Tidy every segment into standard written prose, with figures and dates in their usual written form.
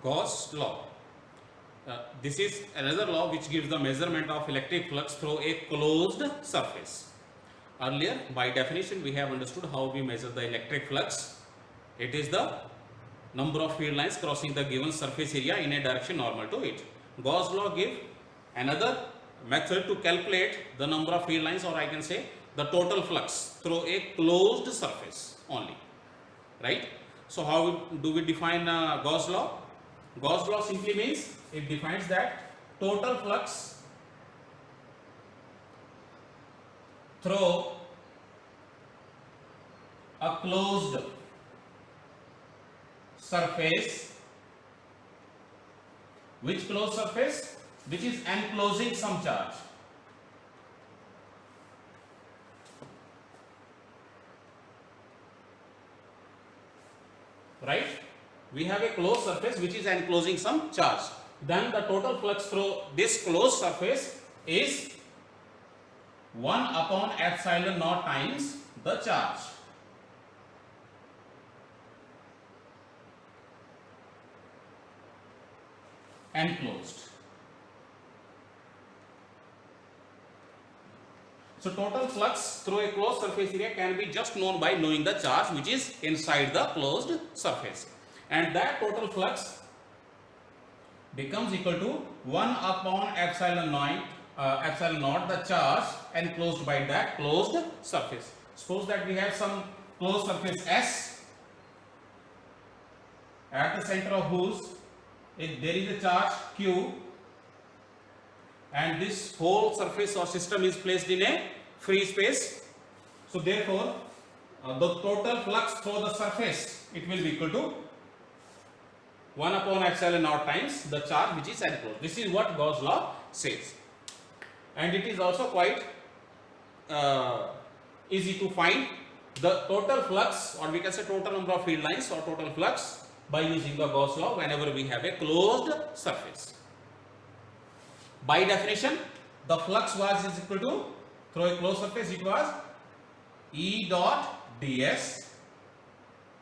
Gauss law. This is another law which gives the measurement of electric flux through a closed surface. Earlier, by definition, we have understood how we measure the electric flux. It is the number of field lines crossing the given surface area in a direction normal to it. Gauss law gives another method to calculate the number of field lines, or I can say the total flux through a closed surface only, right? So how do we define Gauss law? Gauss law simply means, it defines that total flux through a closed surface. Which closed surface? Which is enclosing some charge. Right? We have a closed surface which is enclosing some charge. Then the total flux through this closed surface is 1 upon epsilon naught times the charge. Enclosed. So total flux through a closed surface area can be just known by knowing the charge which is inside the closed surface, and that total flux becomes equal to 1 upon epsilon naught the charge enclosed by that closed surface. Suppose that we have some closed surface S, at the center of whose there is a charge Q, and this whole surface or system is placed in a free space. So therefore the total flux through the surface, it will be equal to 1 upon epsilon naught times the charge which is enclosed. This is what Gauss law says, and it is also quite easy to find the total flux, or we can say total number of field lines or total flux, by using the Gauss law whenever we have a closed surface. By definition, the flux was is equal to, through a closed surface, it was E dot ds,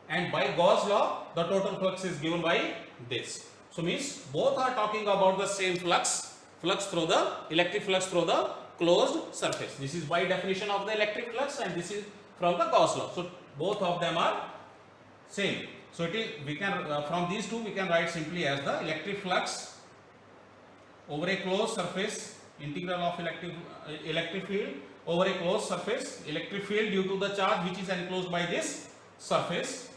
and by Gauss law the total flux is given by this. So means both are talking about the same flux through the electric flux through the closed surface. This is by definition of the electric flux, and this is from the Gauss law. So both of them are same. So it is, we can from these two we can write simply as the electric flux over a closed surface, integral of electric field over a closed surface, electric field due to the charge which is enclosed by this surface.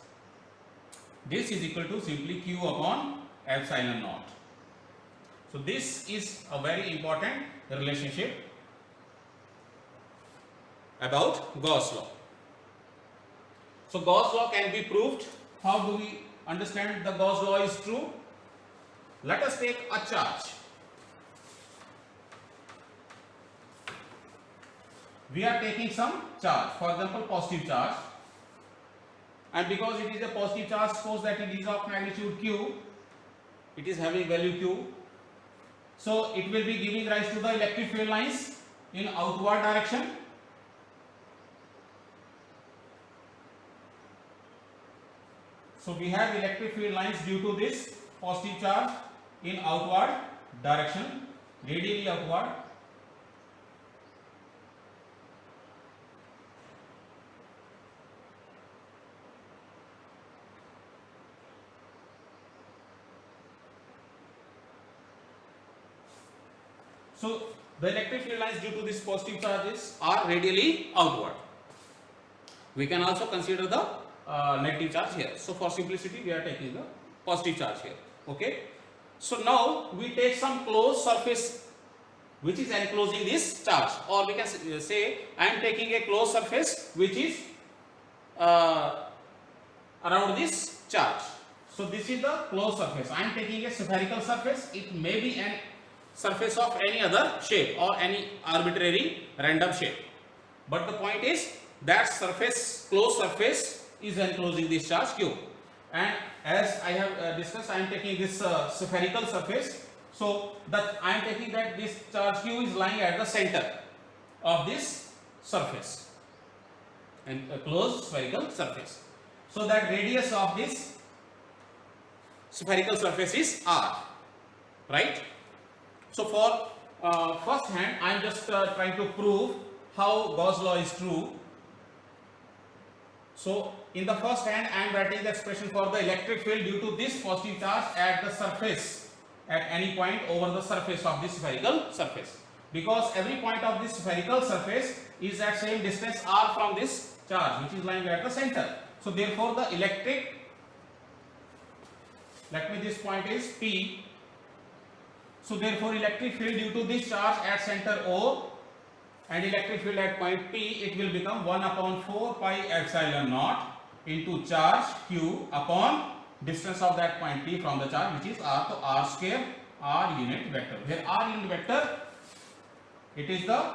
This is equal to simply Q upon epsilon naught. So this is a very important relationship about Gauss law. So Gauss law can be proved. How do we understand the Gauss law is true? Let us take a charge. We are taking some charge, for example positive charge, and because it is a positive charge, suppose that it is of magnitude Q, it is having value Q, so it will be giving rise to the electric field lines in outward direction. So we have electric field lines due to this positive charge in outward direction, radially outward. So the electric field lines due to this positive charges are radially outward. We can also consider the negative charge here. So for simplicity we are taking the positive charge here. Okay. So now we take some closed surface which is enclosing this charge, or we can say I am taking a closed surface which is around this charge. So this is the closed surface. I am taking a spherical surface. It may be an surface of any other shape or any arbitrary random shape, but the point is that surface, closed surface, is enclosing this charge Q, and as I have discussed, I am taking this spherical surface. So that I am taking that this charge Q is lying at the center of this surface, and a closed spherical surface. So that radius of this spherical surface is R, right? So for first hand, I am just trying to prove how Gauss law is true. So in the first hand, I am writing the expression for the electric field due to this positive charge at the surface, at any point over the surface of this spherical surface. Because every point of this spherical surface is at same distance r from this charge, which is lying at the center. So therefore the electric, let me, this point is P. So therefore electric field due to this charge at center O and electric field at point P, it will become 1 upon 4 pi epsilon naught into charge Q upon distance of that point P from the charge, which is R. So R square, R unit vector. Where R unit vector, it is the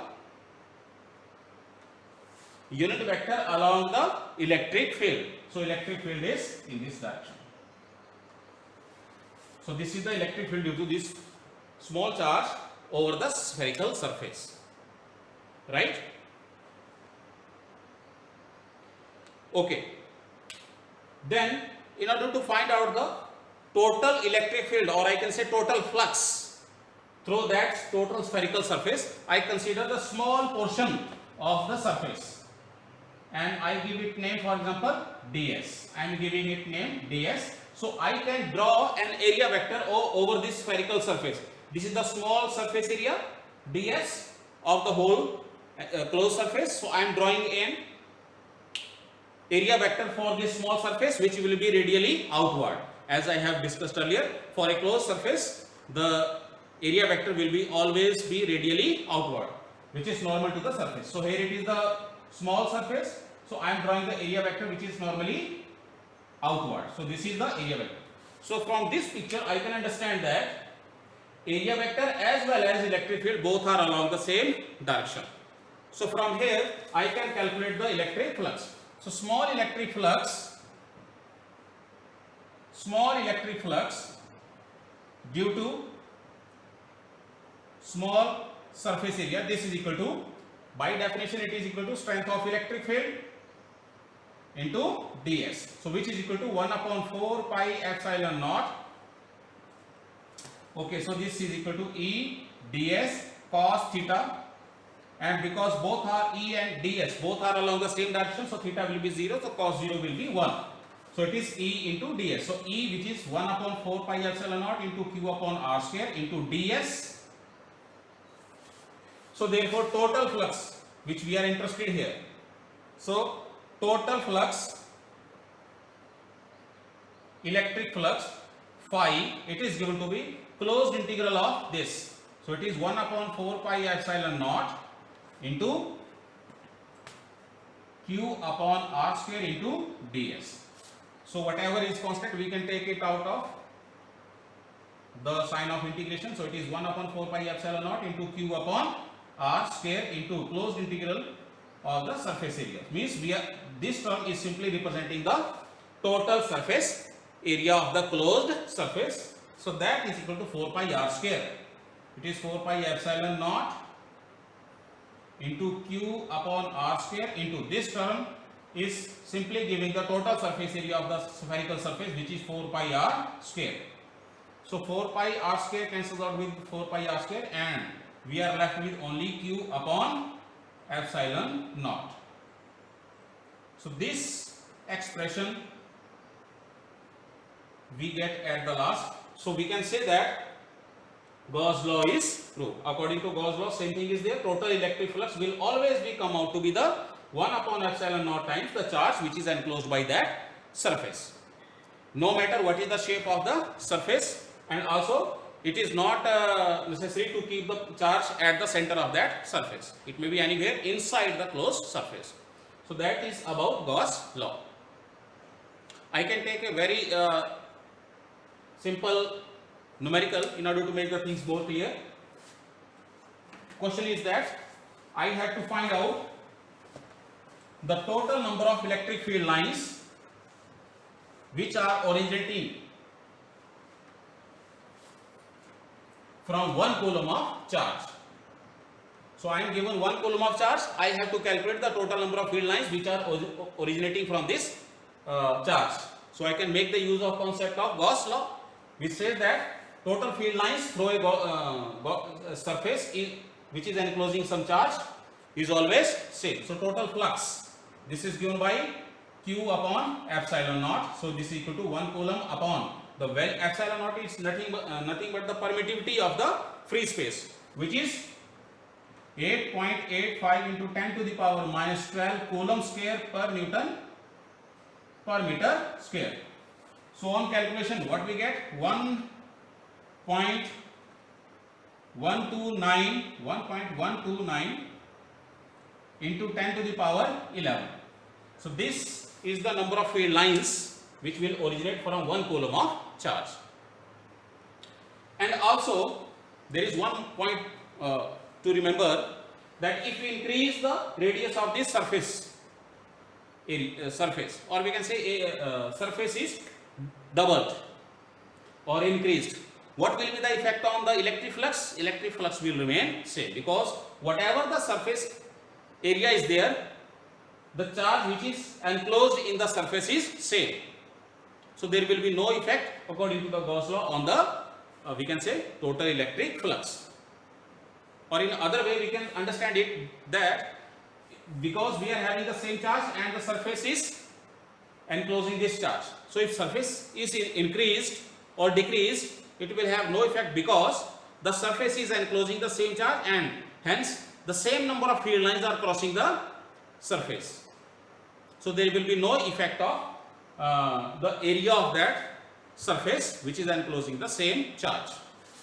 unit vector along the electric field. So electric field is in this direction. So this is the electric field due to this small charge over the spherical surface, right? Okay. Then in order to find out the total electric field, or I can say total flux through that total spherical surface, I consider the small portion of the surface and I give it name, for example, ds. I am giving it name ds. So I can draw an area vector over this spherical surface. This is the small surface area ds of the whole closed surface. So I am drawing an area vector for this small surface, which will be radially outward. As I have discussed earlier, for a closed surface, the area vector will be always be radially outward, which is normal to the surface. So here it is the small surface. So I am drawing the area vector which is normally outward. So this is the area vector. So from this picture, I can understand that area vector as well as electric field both are along the same direction. So from here, I can calculate the electric flux. So small electric flux due to small surface area, this is equal to, by definition it is equal to strength of electric field into ds. So which is equal to 1 upon 4 pi epsilon naught. Okay, so this is equal to E ds cos theta, and because both are E and ds both are along the same direction, so theta will be 0, so cos 0 will be 1. So it is E into ds. So E, which is 1 upon 4 pi epsilon naught into Q upon R square into ds. So therefore total flux, which we are interested here. So total flux, electric flux phi, it is given to be closed integral of this. So it is 1 upon 4 pi epsilon naught into Q upon R square into ds. So whatever is constant, we can take it out of the sign of integration. So it is 1 upon 4 pi epsilon naught into Q upon R square into closed integral of the surface area. Means this term is simply representing the total surface area of the closed surface. So that is equal to 4 pi R square. It is 4 pi epsilon naught into Q upon R square into this term is simply giving the total surface area of the spherical surface, which is 4 pi R square. So 4 pi R square cancels out with 4 pi R square and we are left with only Q upon epsilon naught. So this expression we get at the last. So we can say that Gauss law is true. According to Gauss law, same thing is there. Total electric flux will always be come out to be the 1 upon epsilon naught times the charge which is enclosed by that surface. No matter what is the shape of the surface, and also it is not necessary to keep the charge at the center of that surface. It may be anywhere inside the closed surface. So that is about Gauss law. I can take a very simple numerical in order to make the things more clear. Question is that I had to find out the total number of electric field lines which are originating from 1 coulomb of charge. So I am given 1 coulomb of charge. I have to calculate the total number of field lines which are originating from this charge. So I can make the use of concept of Gauss law. which says that total field lines through a surface which is enclosing some charge is always same. So total flux, this is given by Q upon epsilon naught. So this is equal to 1 coulomb upon the epsilon naught is nothing but the permittivity of the free space, which is 8.85 into 10 to the power minus 12 coulomb square per Newton per meter square. So on calculation, what we get? 1.129 into 10 to the power 11. So this is the number of field lines which will originate from 1 coulomb of charge. And also there is one point to remember, that if we increase the radius of this surface, or we can say surface is doubled or increased, what will be the effect on the electric flux? Electric flux will remain same, because whatever the surface area is there, the charge which is enclosed in the surface is same. So there will be no effect according to the Gauss law on the we can say total electric flux. Or in other way we can understand it, that because we are having the same charge and the surface is enclosing this charge, so if surface is increased or decreased, it will have no effect, because the surface is enclosing the same charge and hence the same number of field lines are crossing the surface. So there will be no effect of the area of that surface which is enclosing the same charge.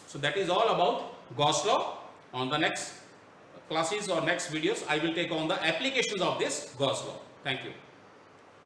So that is all about Gauss law. On the next classes or next videos, I will take on the applications of this Gauss law. Thank you.